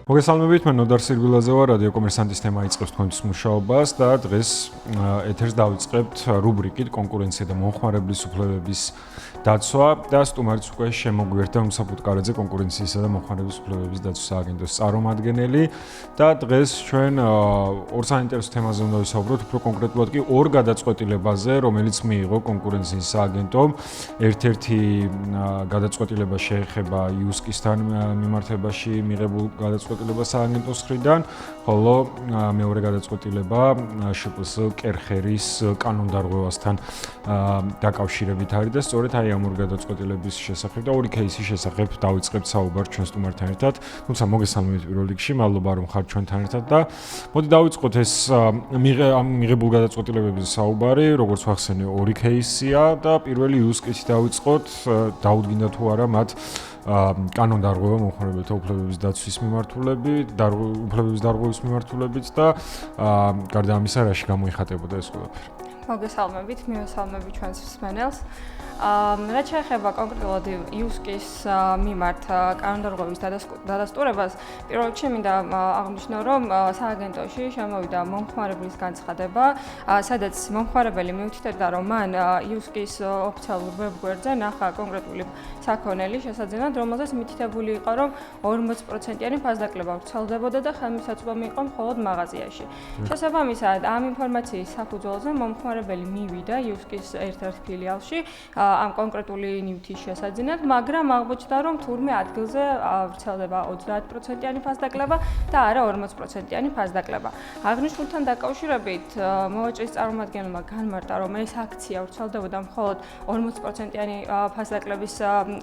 მოგესალმებით, მე ნოდარ სირბილაძე ვარ, რადიო კომერსანტის თემა იწყებს თქვენთვის მუშაობას და დღეს ეთერს დავიწყებთ რუბრიკით კონკურენცია და მომხმარებლის უფლებების დაცვა და სტუმარიც უკვე შემოგვიერთდა უსაფუტკარეძე კონკურენციისა და მომხმარებლის უფლებების დაცვის სააგენტოს წარმომადგენელი და დღეს ჩვენ ორ საინტერესო თემაზე უნდა ვისაუბროთ, უფრო კონკრეტულად კი ორ გადაწყვეტილებაზე, რომელიც მიიღო კონკურენციის სააგენტომ. ერთ-ერთი გადაწყვეტილება შეეხება იუსკისთან მიმართებაში მიღებულ გადაწყვეტილებას სააგენტოს მხრიდან, ხოლო მეორე გადაწყვეტილება შპს კერხერის კანონდარღვევასთან დაკავშირებით არის და სწორედ ამ ორ გადაწყვეტილების შესახებ და ორი кейსის შესახებ დავიწყებთ საუბარს ჩვენ სტუმართან ერთად. თუმცა მოგესალმებით პირველ რიგში, მადლობა რომ ხართ ჩვენთან ერთად და მოდი დავიწყოთ ეს მიღებულ გადაწყვეტილებების საუბარი, როგორც ვახსენე, ორი кейსია და პირველი იუსკისი დავიწყოთ, დაუდგინდა თუ არა მათ კანონდარღვევა მომხმარებელთა უფლებების დაცვის მიმართულებით, უფლებების დარღვევის მიმართულებით და გარდა ამისა, რაში გამოიხატებოდა ეს ყველაფერი. მოგესალმებით, მივესალმებით ჩვენს მსმენელს. რაც შეეხება კონკრეტულად იუსკის მიმართ კანონდარღვევის დადასტურებას, პირველ რიგში მინდა აღნიშნო, რომ სააგენტოში შემოვიდა მომხმარებლის განცხადება, სადაც მომხმარებელი მიუთითებდა, რომ მან იუსკის ოფიციალურ ვებგვერდზე ნახა კონკრეტული საქონელი შესაძენად, რომელზეც მითითებული იყო, რომ 40%-იანი ფასდაკლება ვრცელდებოდა და ხელმისაწვდომი იყო მხოლოდ მაღაზიაში. შესაბამისად, ამ ინფორმაციის საფუძველზე მომხმარებელი მივიდა იუსკის ერთ-ერთ ფილიალში ამ კონკრეტული ნივთის შესაძენად, მაგრამ აღმოჩნდა, რომ თურმე ადგილზე ვრცელდება 30%-იანი ფასდაკლება და არა 40%-იანი ფასდაკლება. აღნიშნულთან დაკავშირებით მოვაჭრის წარმომადგენელმა განმარტა, რომ ეს აქცია ვრცელდებოდა მხოლოდ 40%-იანი ფასდაკლების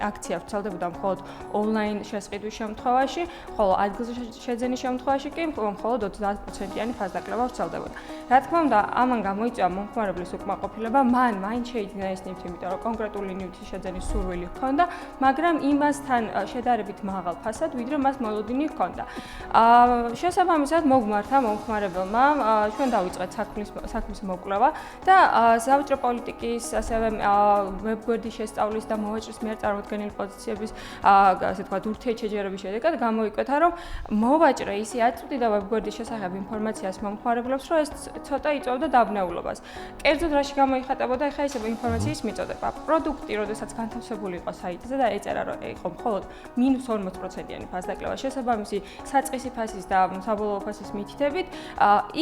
აქცია ვრცელდებოდა მხოლოდ ონლაინ შესყიდვის შემთხვევაში, ხოლო ადგილზე შეძენის შემთხვევაში კი მხოლოდ 30%-იანი ფასდაკლება ვრცელდებოდა. რა თქმა უნდა, ამან გამოიწვია მომხმარებლის უკმაყოფილება, მან მაინც შეიძინა ეს ნივთი, იმიტომ რომ კონკრეტული ნივთის შეძენის სურვილი ჰქონდა, მაგრამ იმასთან შედარებით მაღალ ფასად, ვიდრე მას მოლოდინი ჰქონდა. შესაბამისად, მოგმართა მომხმარებელმა, ჩვენ დავიწყეთ საქმის მოკვლევა და საბჭო პოლიტიკის, ასევე ვებგვერდის შესწავლის და მოვაჭრის მიერ წარმოდგენილი პოზიციების, ასე ვთქვათ, ურთიერთშეჯერების შედეგად გამოიკვეთა, რომ მოვაჭრე ისე აწვდიდა ვებგვერდის შესახებ ინფორმაციას მომხმარებლებს, რომ ეს ცოტა იწვევდა დაბნეულობას. კერძოდ რაში გამოიხატებოდა ახლა ეს ინფორმაციის მიწოდება. პროდუქტი, როდესაც განთავსებული იყო საიტზე და ეწერა, რომ იყო მხოლოდ -40%-იანი ფასდაკლება შესაბამისი საწყისი ფასის და საბოლოო ფასის მითითებით,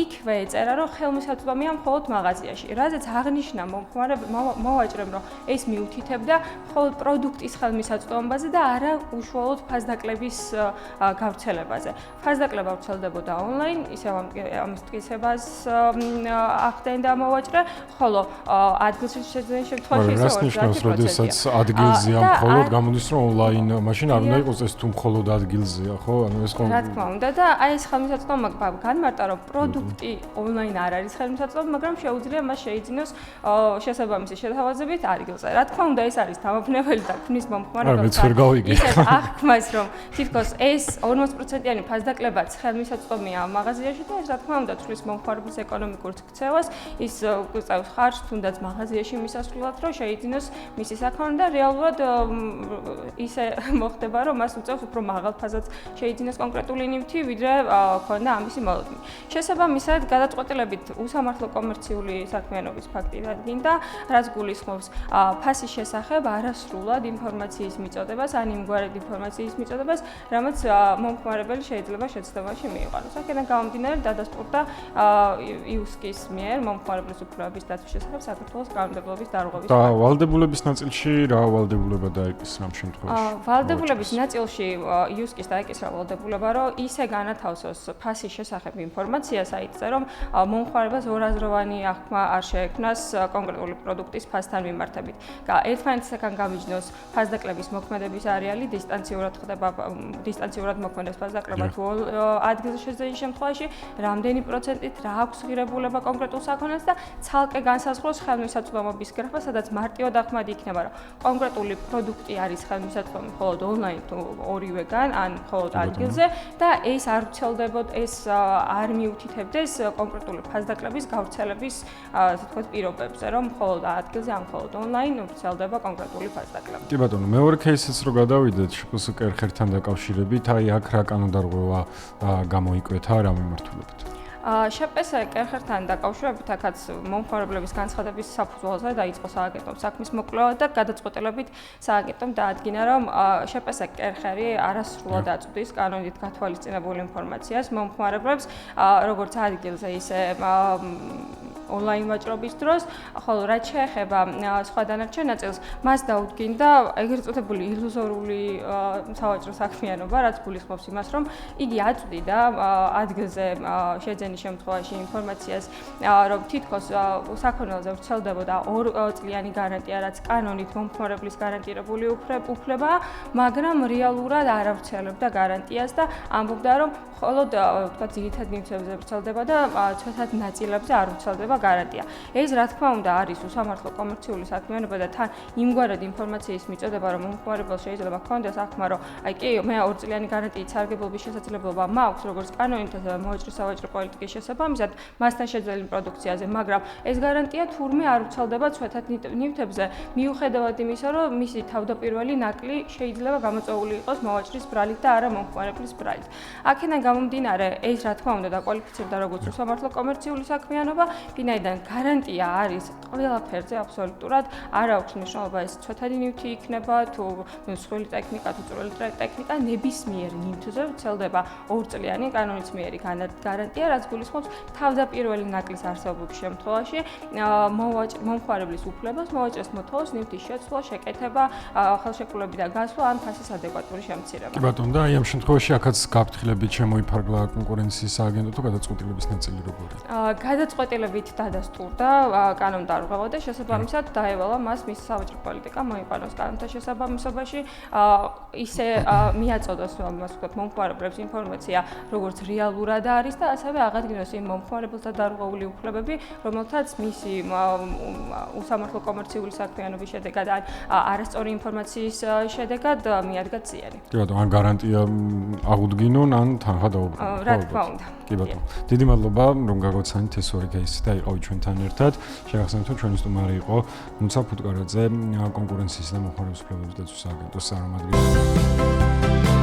იქვე ეწერა, რომ ხელმისაწვდომია მხოლოდ მაღაზიაში. რაზეც აღნიშნა მოვაჭრემ, რომ ეს მიუთითებდა მხოლოდ პროდუქტის ხელმისაწვდომობაზე და არა უშუალოდ ფასდაკლების გავრცელებაზე. ფასდაკლება ვრცელდებოდა ონლაინ, ისევ ამის მტკიცებას ახდენდა მოვაჭრე, ხოლო ადგილში შეძენის შემთხვევაში ისევ 30%-ია. როდესაც ადგილზეა მხოლოდ გამოდის, რომ ონლაინ მაშინ არ უნდა იყოს ეს თუ მხოლოდ ადგილზეა, ხო? ანუ ეს რა თქმა უნდა და აი ეს ხელმისაწვდომობა განმარტა, რომ პროდუქტი ონლაინ არ არის ხელმისაწვდომი, მაგრამ შეუძლია მას შეიძინოს შესაბამისი შეთავაზებით ადგილზე. რა თქმა უნდა, ეს არის დამაბნეველი და ქმნის მომხმარებელს ისეთ აღქმას, რომ თითქოს ეს 40%-იანი ფასდაკლებაც ხელმისაწვდომია მაღაზიაში და ეს რა თქმა უნდა თვლის მომხმარებლის ეკონომიკურ ქცევას, ის უწევს ხარჯს თუნდაც მაღაზიაში მისასვლელად, რომ შეიძინოს მისი საქონელი და რეალურად ისე მოხდება, რომ მას უწევს უფრო მაღალ ფასად შეიძინოს კონკრეტული ნივთი, ვიდრე ქონდა ამისი მოლოდინი. შესაბამისად, გადაწყვეტილებით უსამართლო კომერციული საქმიანობის ფაქტი დადგინდა, რაც გულისხმობს ფასის შესახებ არასრულად ინფორმაციის მიწოდებას, ან იმგვარად ინფორმაციის მიწოდებას, რამაც მომხმარებელი შეიძლება შეცდომაში მიიყვანოს. აქედან გამომდინარე, დადასტურდა იუსკის მიერ მომხმარებლის უფლებების დაცვის შესახებ საქართველოს კანონმდებლობის დარღვევის. და ვალდებულების ნაწილში რა ვალდებულება დაეკისრა ამ შემთხვევაში? ვალდებულების ნაწილში იუსკის დაეკისრა ვალდებულება, რომ ისე განათავსოს ფასის შესახებ ინფორმაცია საიტზე, რომ მომხმარებელს ორაზროვანი აღქმა არ შეექმნას კონკრეტული პროდუქტის ფასთან მიმართებით. ერთმანეთისგან გამიჯნოს ფასდაკლების მოქმედების არეალი, დისტანციურად მოქმედებს ფასდაკლება თუ ადგილზე შეძენის შემთხვევაში, რამდენი პროცენტით რა აქვს ღირებულება კონკრეტულ საქონელს და ცალკე განსაზღვროს ხელმისაწვდომობის გრაფა, სადაც მარტივად ახმადი იქნება, რომ კონკრეტული პროდუქტი არის ხელმისაწვდომი მხოლოდ ონლაინ თუ ორივეგან, ან მხოლოდ ადგილზე და ეს არ ვრცელდებოდა, ეს არ მიუთითებდეს კონკრეტული ფასდაკლების გავრცელების, ასე ვთქვათ, პირობებზე, რომ მხოლოდ ადგილზე, ან მხოლოდ ონლაინ ვრცელდება კონკრეტული ფასდაკლება. კი ბატონო, მეორე кейსიც რო გადავიდეთ შპს კერხერთან დაკავშირებით, აი აქ რა კანონდარღვევა გამოიკვეთა რა მიმართულებით? შპს კერხერთან დაკავშირებით აქაც მომხმარებლების განცხადების საფუძველზე დაიწყო სააგენტომ საქმის მოკვლევა და გადაწყვეტილებით სააგენტომ დაადგინა, რომ შპს კერხერი არასრულად აწვდის კანონით გათვალისწინებულ ინფორმაციას მომხმარებლებს, როგორც ადგილზე, ისე ონლაინ ვაჭრობის დროს, ხოლო რაც შეეხება სხვა დანარჩენ ნაწილს, მას დაუდგინდა ეგრეთ წოდებული ილუზორული სავაჭრო საქმიანობა, რაც გულისხმობს იმას, რომ იგი აწვდიდა ადგილზე შეძენის შემთხვევაში ინფორმაციას, რომ თითქოს საქონელზე ვრცელდებოდა 2 წლიანი გარანტია, რაც კანონით მომხმარებლის გარანტირებული უფლებაა, მაგრამ რეალურად არ ავრცელებდა გარანტიას და ამბობდა, რომ მხოლოდ თქვა ძირითად ნივთებზე ვრცელდება და ცოტად ნაწილებზე არ ვრცელდება გარანტია. ეს რა თქმა უნდა არის უსამართლო კომერციული საქმიანობა და თან იმგვარად ინფორმაციის მიწოდება, რომ მომხმარებელს შეიძლება ჰქონდეს ახმა, რომ აი კი მე 2 წლიანი გარანტიით სარგებლობის შესაძლებლობა მაქვს, როგორც კანონით მოვაჭრის სავაჭრო პოლიტიკის შესაბამისად, მასთან შეძლებულ პროდუქციაზე, მაგრამ ეს გარანტია თურმე არ ვრცელდება ცვეთად ნივთებზე, მიუხედავად იმისა, რომ მისი თავდაპირველი ნაკლი შეიძლება გამოწვეული იყოს მოვაჭრის ბრალით და არა მომხმარებლის ბრალით. აქედან გამომდინარე, ეს რა თქმა უნდა დაკვალიფიცირდა როგორც უსამართლო კომერციული საქმიანობა, ვინაიდან გარანტია არის ყველაფერზე აბსოლუტურად, არ აქვს მნიშვნელობა ეს ცვეთადი ნივთი იქნება თუ მსხვილი ტექნიკა თუ წვრილი ტექნიკა, ნებისმიერ ნივთზე ვრცელდება 2 წლიანი კანონით მიერი გარანტია, რაც გულისხმობს თავდაპირველი ნაკლის არსებობის შემთხვევაში მომხმარებლის უფლებას, მოვაჭრეს მოთხოვს ნივთის შეცვლა, შეკეთება, ხელშეკრულები და გასვლა ან ფასის ადეკვატური შემცირება. კი ბატონო, და აი ამ შემთხვევაში აქაც გაფრთხილებით შემოიფარგლა კონკურენციის სააგენტო თუ გადაწყვეტილების ნაწილი როგორია? გადაწყვეტილებით დადასტურდა კანონდარღვევა და შესაბამისად დაევალა მას მის სავაჭრო პოლიტიკა მოიყენოს კანონთა შესაბამისობაში, ისე მიაწოდოს მას ვთქვათ მომხმარებლებს ინფორმაცია, როგორც რეალურად არის და ასევე აღადგინოს იმ მომხმარებელთა დარღვეული უფლებები, რომელთაც მისი უსამართლო კომერციული საქმიანობის შედეგად ან არასწორი ინფორმაციის შედეგად მიადგა წიერი. კი ბატონო, ან გარანტია აღუდგინონ, ან თანხა დაუბრუნონ. რა თქმა უნდა. კი ბატონო. დიდი მადლობა, რომ გაგოცანით ეს ორი кейსი და იყავით ჩვენთან ერთად. შეგახსენებთ, რომ ჩვენი სტუმარი იყო ნუცა ფუტკარაძე, კონკურენციის და მომხმარებლის უფლებების დაცვის სააგენტოს წარმომადგენელი.